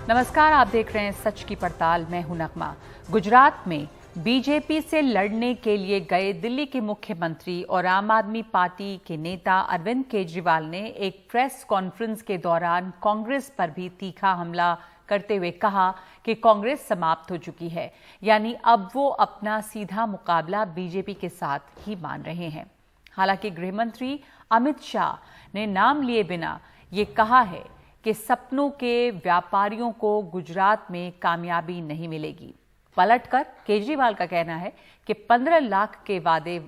नमस्कार, आप देख रहे हैं सच की पड़ताल। मैं हूं नगमा। गुजरात में बीजेपी से लड़ने के लिए गए दिल्ली के मुख्यमंत्री और आम आदमी पार्टी के नेता अरविंद केजरीवाल ने एक प्रेस कॉन्फ्रेंस के दौरान कांग्रेस पर भी तीखा हमला करते हुए कहा कि कांग्रेस समाप्त हो चुकी है, यानी अब वो अपना सीधा मुकाबला बीजेपी के साथ ही मान रहे हैं। हालांकि गृहमंत्री अमित शाह ने नाम लिए बिना ये कहा है कि सपनों के व्यापारियों को गुजरात में कामयाबी नहीं मिलेगी। पलटकर केजरीवाल का कहना है कि 15 लाख के वादे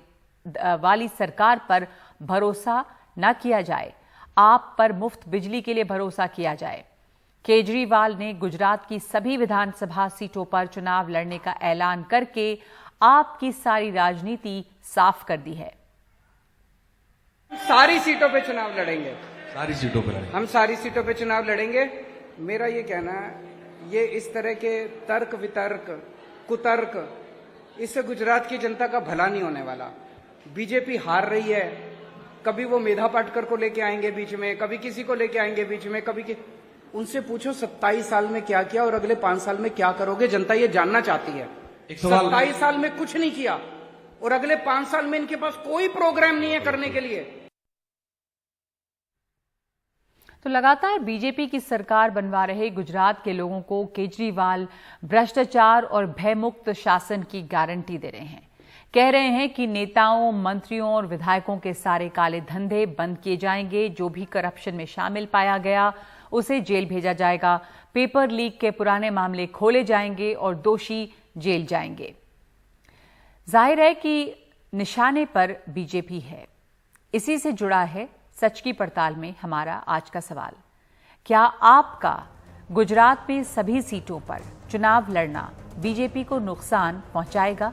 वाली सरकार पर भरोसा न किया जाए, आप पर मुफ्त बिजली के लिए भरोसा किया जाए। केजरीवाल ने गुजरात की सभी विधानसभा सीटों पर चुनाव लड़ने का ऐलान करके आपकी सारी राजनीति साफ कर दी है। सारी सीटों पे चुनाव लड़ेंगे, सारी सीटों पर हम सारी सीटों पे चुनाव लड़ेंगे। मेरा ये कहना है, ये इस तरह के तर्क वितर्क कुतर्क, इससे गुजरात की जनता का भला नहीं होने वाला। बीजेपी हार रही है, कभी वो मेधा पाटकर को लेके आएंगे बीच में, कभी किसी को लेके आएंगे बीच में, उनसे पूछो 27 साल में क्या किया और अगले 5 साल में क्या करोगे। जनता ये जानना चाहती है। 27 साल में कुछ नहीं किया और अगले 5 साल में इनके पास कोई प्रोग्राम नहीं है करने के लिए। तो लगातार बीजेपी की सरकार बनवा रहे गुजरात के लोगों को केजरीवाल भ्रष्टाचार और भयमुक्त शासन की गारंटी दे रहे हैं। कह रहे हैं कि नेताओं, मंत्रियों और विधायकों के सारे काले धंधे बंद किए जाएंगे। जो भी करप्शन में शामिल पाया गया उसे जेल भेजा जाएगा। पेपर लीक के पुराने मामले खोले जाएंगे और दोषी जेल जाएंगे। जाहिर है कि निशाने पर बीजेपी है। इसी से जुड़ा है सच की पड़ताल में हमारा आज का सवाल। क्या आपका गुजरात में सभी सीटों पर चुनाव लड़ना बीजेपी को नुकसान पहुंचाएगा?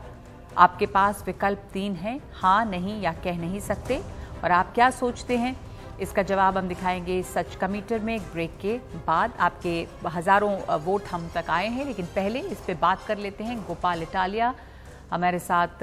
आपके पास विकल्प 3 हैं, हां, नहीं या कह नहीं सकते। और आप क्या सोचते हैं, इसका जवाब हम दिखाएंगे सच का मीटर में। एक ब्रेक के बाद आपके हजारों वोट हम तक आए हैं, लेकिन पहले इस पे बात कर लेते हैं। गोपाल इटालिया हमारे साथ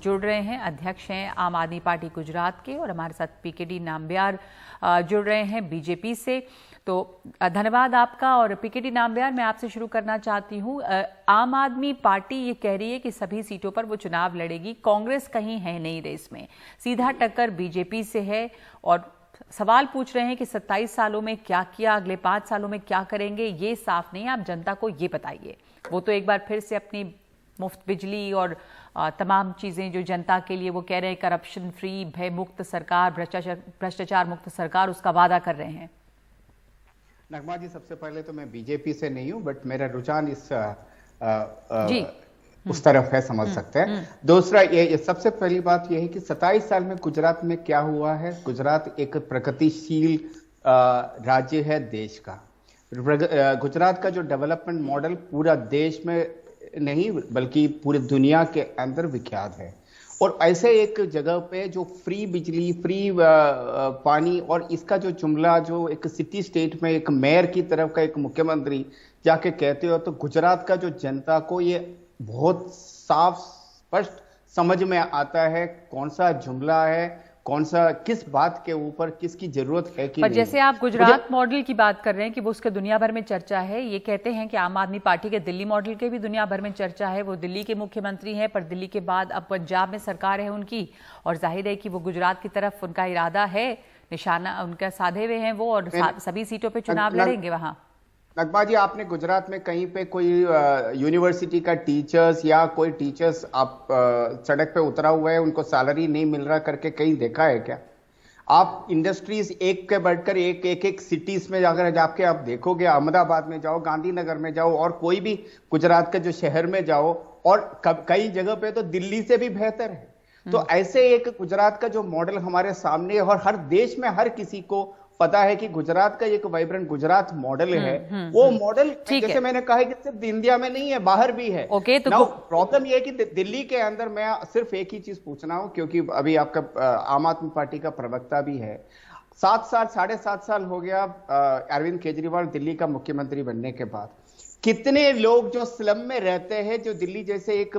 जुड़ रहे हैं, अध्यक्ष हैं आम आदमी पार्टी गुजरात के, और हमारे साथ पीकेडी नाम्बियार जुड़ रहे हैं बीजेपी से। तो धन्यवाद आपका। और पीकेडी नाम्बियार, मैं आपसे शुरू करना चाहती हूं। आम आदमी पार्टी ये कह रही है कि सभी सीटों पर वो चुनाव लड़ेगी, कांग्रेस कहीं है नहीं रेस में, सीधा टक्कर बीजेपी से है। और सवाल पूछ रहे हैं कि 27 सालों में क्या किया, अगले 5 सालों में क्या करेंगे, ये साफ नहीं है। आप जनता को ये बताइए। वो तो एक बार फिर से अपनी मुफ्त बिजली और तमाम चीजें जो जनता के लिए, वो कह रहे हैं करप्शन फ्री, भय मुक्त सरकार, भ्रष्टाचार मुक्त सरकार, उसका वादा कर रहे हैं। नगमा जी, सबसे पहले तो मैं बीजेपी से नहीं हूं, बट मेरा रुझान इस उस तरफ है, समझ सकते हैं। दूसरा ये सबसे पहली बात यह है कि 27 साल में गुजरात में क्या हुआ है। गुजरात एक प्रगतिशील राज्य है देश का। गुजरात का जो डेवलपमेंट मॉडल पूरा देश में नहीं बल्कि पूरी दुनिया के अंदर विख्यात है। और ऐसे एक जगह पे जो फ्री बिजली, फ्री पानी, और इसका जो जुमला जो एक सिटी स्टेट में एक मेयर की तरफ का एक मुख्यमंत्री जाके कहते हो, तो गुजरात का जो जनता को ये बहुत साफ स्पष्ट समझ में आता है कौन सा जुमला है, कौन सा किस बात के ऊपर किसकी जरूरत है कि पर जैसे आप गुजरात मॉडल की बात कर रहे हैं कि वो उसके दुनिया भर में चर्चा है, ये कहते हैं कि आम आदमी पार्टी के दिल्ली मॉडल के भी दुनिया भर में चर्चा है। वो दिल्ली के मुख्यमंत्री हैं, पर दिल्ली के बाद अब पंजाब में सरकार है उनकी, और जाहिर है कि वो गुजरात की तरफ उनका इरादा है, निशाना उनका साधे हुए हैं वो, और सभी सीटों पर चुनाव लड़ेंगे वहां। नगमा जी, आपने गुजरात में कहीं पे कोई यूनिवर्सिटी का टीचर्स या कोई टीचर्स आप सड़क पे उतरा हुआ है, उनको सैलरी नहीं मिल रहा करके कहीं देखा है क्या? आप इंडस्ट्रीज एक के बढ़कर एक सिटीज में जाके आप देखोगे, अहमदाबाद में जाओ, गांधीनगर में जाओ, और कोई भी गुजरात के जो शहर में जाओ, और कई जगह पे तो दिल्ली से भी बेहतर है। तो ऐसे एक गुजरात का जो मॉडल हमारे सामने है, और हर देश में हर किसी को पता है कि गुजरात का एक वाइब्रेंट गुजरात मॉडल है। वो मॉडल जैसे मैंने कहा है कि सिर्फ इंडिया में नहीं है, बाहर भी है। तो प्रॉब्लम ये है कि दिल्ली के अंदर मैं सिर्फ एक ही चीज पूछना हूं, क्योंकि अभी आपका आम आदमी पार्टी का प्रवक्ता भी है। 7.5 साल हो गया अरविंद केजरीवाल दिल्ली का मुख्यमंत्री बनने के बाद। कितने लोग जो स्लम में रहते हैं, जो दिल्ली जैसे एक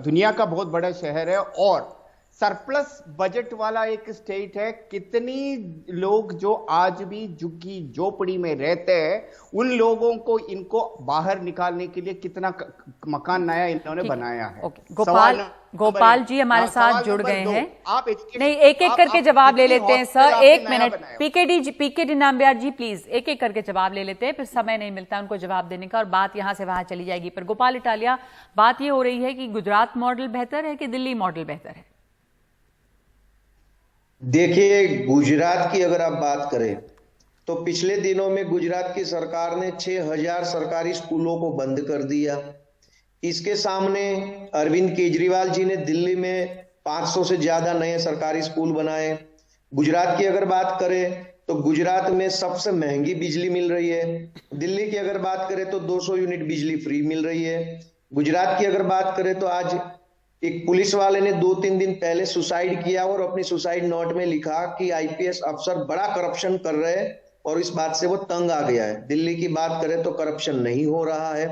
दुनिया का बहुत बड़ा शहर है, और सरप्लस बजट वाला एक स्टेट है। कितनी लोग जो आज भी झुग्गी झोपड़ी में रहते हैं, उन लोगों को इनको बाहर निकालने के लिए कितना मकान नया इन्होंने बनाया है। गोपाल जी हमारे साथ जुड़ गए हैं। आप नहीं, एक एक करके जवाब ले लेते हैं सर। एक minute, PKD Nambiar ji please एक एक करके जवाब ले लेते हैं, फिर समय नहीं मिलता उनको जवाब देने का और बात यहां से वहां चली जाएगी। पर गोपाल इटालिया, बात यह हो रही है कि गुजरात मॉडल बेहतर है कि दिल्ली मॉडल बेहतर है? देखिए, गुजरात की अगर आप बात करें तो पिछले दिनों में गुजरात की सरकार ने 6000 सरकारी स्कूलों को बंद कर दिया। इसके सामने अरविंद केजरीवाल जी ने दिल्ली में 500 से ज्यादा नए सरकारी स्कूल बनाए। गुजरात की अगर बात करें तो गुजरात में सबसे महंगी बिजली मिल रही है। दिल्ली की अगर बात करें तो 200 यूनिट बिजली फ्री मिल रही है। गुजरात की अगर बात करें तो आज एक पुलिस वाले ने 2-3 दिन पहले सुसाइड किया और अपनी सुसाइड नोट में लिखा कि आईपीएस अफसर बड़ा करप्शन कर रहे हैं और इस बात से वो तंग आ गया है। दिल्ली की बात करें तो करप्शन नहीं हो रहा है।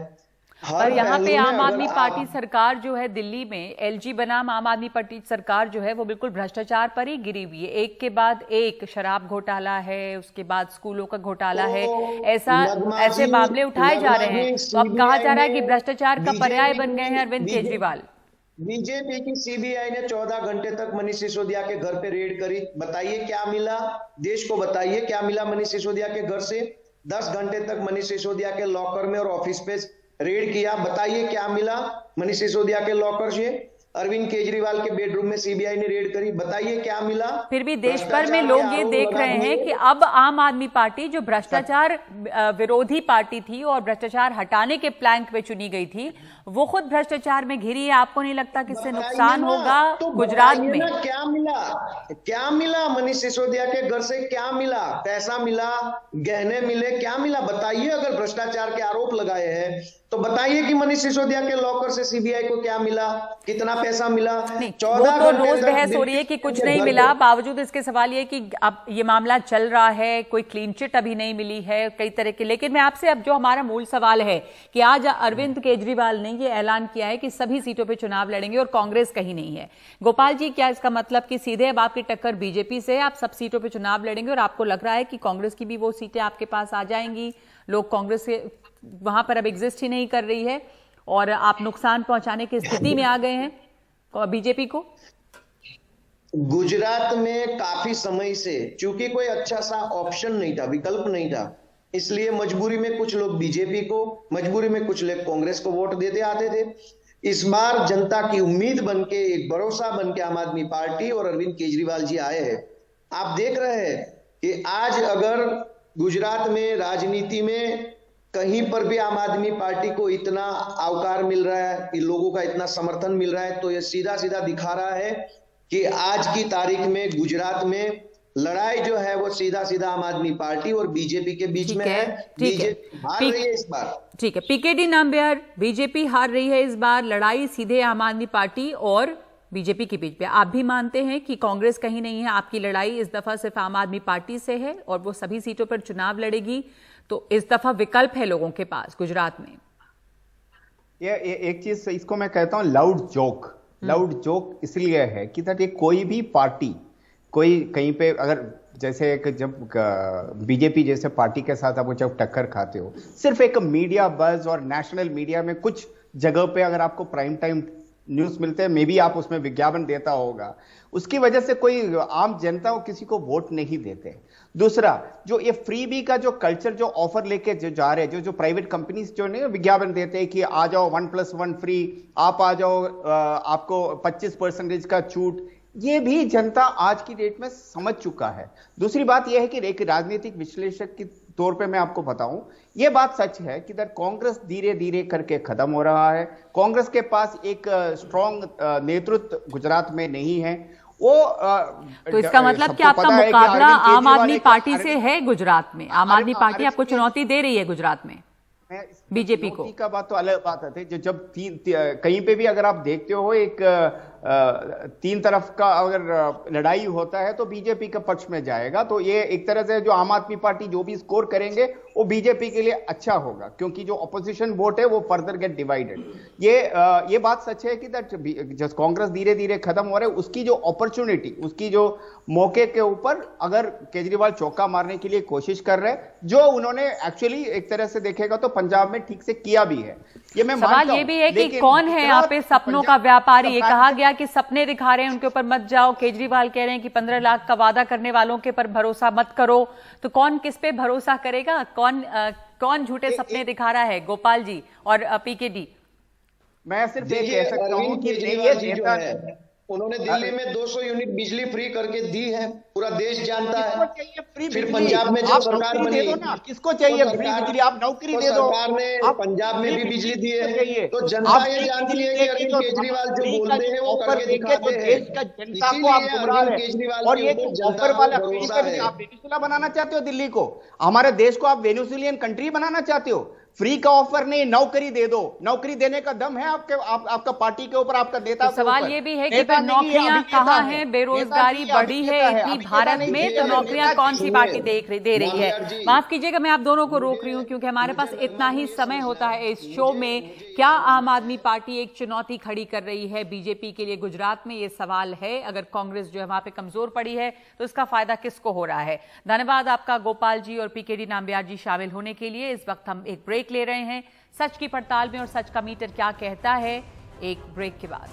और यहाँ पे आम आदमी पार्टी सरकार जो है दिल्ली में, एलजी बनाम आम आदमी पार्टी सरकार जो है वो बिल्कुल भ्रष्टाचार पर ही गिरी हुई है। एक के बाद एक शराब घोटाला है, उसके बाद स्कूलों का घोटाला है, ऐसे मामले उठाए जा रहे हैं। तो अब कहा जा रहा है कि भ्रष्टाचार का पर्याय बन गए हैं अरविंद केजरीवाल। बीजेपी की सीबीआई ने 14 घंटे तक मनीष सिसोदिया के घर पे रेड करी। बताइए क्या मिला, देश को बताइए क्या मिला मनीष सिसोदिया के घर से। 10 घंटे तक मनीष सिसोदिया के लॉकर में और ऑफिस पे रेड किया। बताइए क्या मिला मनीष सिसोदिया के लॉकर से। अरविंद केजरीवाल के बेडरूम में सीबीआई ने रेड करी। बताइए क्या मिला। फिर भी देश भर में लोग ये देख रहे हैं कि अब आम आदमी पार्टी जो भ्रष्टाचार विरोधी पार्टी थी और भ्रष्टाचार हटाने के प्लैंक पे चुनी गई थी, वो खुद भ्रष्टाचार में घिरी है। आपको नहीं लगता कि इससे नुकसान होगा गुजरात में? क्या मिला, क्या मिला मनीष सिसोदिया के घर से? क्या मिला? पैसा मिला, गहने मिले, क्या मिला? बताइए। अगर भ्रष्टाचार के आरोप लगाए हैं तो बताइए कि मनीष सिसोदिया के लॉकर से सीबीआई को क्या मिला, कितना पैसा मिला? 14 तो रोज बहस हो रही है कि कुछ नहीं मिला। बावजूद इसके सवाल ये कि अब ये मामला चल रहा है, कोई क्लीन चिट अभी नहीं मिली है, कई तरह के। लेकिन मैं आपसे अब जो हमारा मूल सवाल है कि आज अरविंद केजरीवाल ने ये ऐलान किया है कि सभी सीटों पे चुनाव लड़ेंगे और कांग्रेस कहीं नहीं है। गोपाल जी, क्या इसका मतलब कि सीधे अब आपकी टक्कर बीजेपी से है, आप सब सीटों पे चुनाव लड़ेंगे और आपको लग रहा है कि कांग्रेस की भी वो सीटें आपके पास आ जाएंगी? लोग कांग्रेस से वहां पर अब एग्जिस्ट ही नहीं कर रही है और आप नुकसान पहुंचाने की स्थिति में आ गए हैं बीजेपी को? गुजरात में काफी समय से चूंकि कोई अच्छा सा ऑप्शन नहीं था, विकल्प नहीं था, इसलिए मजबूरी में कुछ लोग बीजेपी को, मजबूरी में कुछ लोग कांग्रेस को वोट देते आते थे। इस बार जनता की उम्मीद बनके, एक भरोसा बनके आम आदमी पार्टी और अरविंद केजरीवाल जी आए हैं। आप देख रहे हैं कि आज अगर गुजरात में राजनीति में कहीं पर भी आम आदमी पार्टी को इतना आवकार मिल रहा है, लोगों का इतना समर्थन मिल रहा है, तो यह सीधा सीधा दिखा रहा है कि आज की तारीख में गुजरात में लड़ाई जो है वो सीधा सीधा आम आदमी पार्टी और बीजेपी के बीच में है। बीजेपी हार रही है इस बार। ठीक है, पीकेडी नाम्बियार, बीजेपी हार रही है इस बार, लड़ाई सीधे आम आदमी पार्टी और बीजेपी के बीच में। आप भी मानते हैं कि कांग्रेस कहीं नहीं है, आपकी लड़ाई इस दफा सिर्फ आम आदमी पार्टी से है और वो सभी सीटों पर चुनाव लड़ेगी, तो इस दफा विकल्प है लोगों के पास गुजरात में? ये एक चीज इसको मैं कहता हूं लाउड जोक। लाउड जोक इसलिए है कि ये कोई भी पार्टी, कोई कहीं पे अगर जैसे एक जब बीजेपी जैसे पार्टी के साथ आप जब टक्कर खाते हो, सिर्फ एक मीडिया बज और नेशनल मीडिया में कुछ जगह पे अगर आपको प्राइम टाइम न्यूज मिलते हैं, मे बी आप उसमें विज्ञापन देता होगा, उसकी वजह से कोई आम जनता को किसी को वोट नहीं देते। दूसरा, जो ये फ्रीबी का जो कल्चर जो ऑफर लेके जो जा रहे हैं, जो प्राइवेट कंपनीज जो नहीं विज्ञापन देते हैं कि आ जाओ 1+1 फ्री, आप आ जाओ, आपको 25% का छूट, ये भी जनता आज की डेट में समझ चुका है। दूसरी बात यह है कि एक राजनीतिक विश्लेषक के तौर पे मैं आपको बताऊं, यह बात सच है कि कांग्रेस धीरे धीरे करके खत्म हो रहा है। कांग्रेस के पास एक स्ट्रॉन्ग नेतृत्व गुजरात में नहीं है। वो तो इसका मतलब कि आपका मुकाबला आम आदमी पार्टी से है गुजरात में? आम आदमी पार्टी आपको चुनौती दे रही है गुजरात में बीजेपी को? का बात तो अलग बात है। जब कहीं पे भी अगर आप देखते हो एक तीन तरफ का अगर लड़ाई होता है तो बीजेपी के पक्ष में जाएगा। तो ये एक तरह से जो आम आदमी पार्टी जो भी स्कोर करेंगे वो बीजेपी के लिए अच्छा होगा, क्योंकि जो ऑपोजिशन वोट है वो फर्दर गेट डिवाइडेड। ये बात सच है कि दैट जब कांग्रेस धीरे धीरे खत्म हो रहा है, उसकी जो अपॉर्चुनिटी, उसकी जो मौके के ऊपर अगर केजरीवाल चौका मारने के लिए कोशिश कर रहे हैं, जो उन्होंने एक्चुअली एक तरह से देखेगा तो पंजाब में ठीक से किया भी है। ये मैं सवाल ये भी है कि कौन है यहाँ पे सपनों का व्यापारी। ये कहा गया कि सपने दिखा रहे हैं उनके ऊपर मत जाओ, केजरीवाल कह रहे हैं कि 15 लाख का वादा करने वालों के पर भरोसा मत करो। तो कौन किस पे भरोसा करेगा? कौन झूठे सपने दिखा रहा है? गोपाल जी और पीकेडी। मैं सिर्फ ये कह सकता हूं कि ये उन्होंने दिल्ली में 200 यूनिट बिजली फ्री करके दी है, पूरा देश जानता है। फिर पंजाब में जो सरकार बनी, किसको चाहिए फ्री बिजली? आप नौकरी दे दो। सरकार ने पंजाब में भी बिजली दी है, तो जनता ये जानती है कि अरविंद केजरीवाल जो बोलते हैं वो करके दिखाते हैं। देश का जनता को आप गुमराह हैं। और ये ऑफर वाला आप वेनेजुएला बनाना चाहते हो दिल्ली को, हमारे देश को आप वेनेजुएलियन कंट्री बनाना चाहते हो। फ्री का ऑफर नहीं, नौकरी दे दो। नौकरी देने का दम है आपका पार्टी के ऊपर, आपका नेता। तो सवाल ये भी है कि फिर नौकरियां कहाँ हैं? बेरोजगारी बढ़ी है इतनी भारत में, तो नौकरियां कौन सी पार्टी दे रही है? माफ कीजिएगा, मैं आप दोनों को रोक रही हूं क्योंकि हमारे पास इतना ही समय होता है इस शो में। क्या आम आदमी पार्टी एक चुनौती खड़ी कर रही है बीजेपी के लिए गुजरात में? ये सवाल है। अगर कांग्रेस जो है वहां पे कमजोर पड़ी है तो इसका फायदा किसको हो रहा है? धन्यवाद आपका गोपाल जी और पीकेडी नाम्बियार जी शामिल होने के लिए। इस वक्त हम एक ब्रेक ले रहे हैं। सच की पड़ताल में और सच का मीटर क्या कहता है, एक ब्रेक के बाद।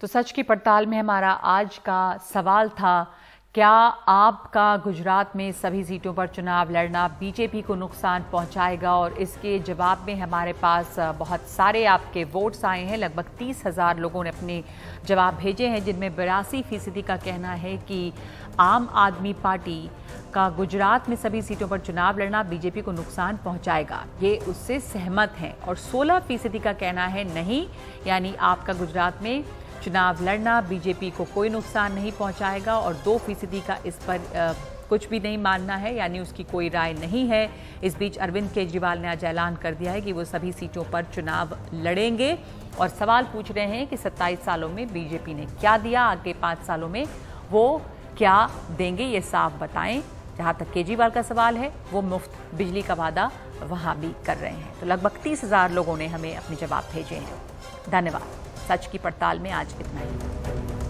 तो सच की पड़ताल में हमारा आज का सवाल था, क्या आपका गुजरात में सभी सीटों पर चुनाव लड़ना बीजेपी को नुकसान पहुंचाएगा? और इसके जवाब में हमारे पास बहुत सारे आपके वोट्स आए हैं। लगभग 30,000 लोगों ने अपने जवाब भेजे हैं, जिनमें 82% का कहना है कि आम आदमी पार्टी का गुजरात में सभी सीटों पर चुनाव लड़ना बीजेपी को नुकसान पहुंचाएगा। ये उससे सहमत हैं। और 16% का कहना है नहीं, यानी आपका गुजरात में चुनाव लड़ना बीजेपी को कोई नुकसान नहीं पहुंचाएगा। और 2% का इस पर कुछ भी नहीं मानना है, यानी उसकी कोई राय नहीं है। इस बीच अरविंद केजरीवाल ने आज ऐलान कर दिया है कि वो सभी सीटों पर चुनाव लड़ेंगे और सवाल पूछ रहे हैं कि 27 सालों में बीजेपी ने क्या दिया, आगे 5 सालों में वो क्या देंगे, ये साफ बताएं। जहां तक केजरीवाल का सवाल है, वो मुफ्त बिजली का वादा वहां भी कर रहे हैं। तो लगभग 30,000 लोगों ने हमें अपने जवाब भेजे हैं। धन्यवाद। सच की पड़ताल में आज इतना ही।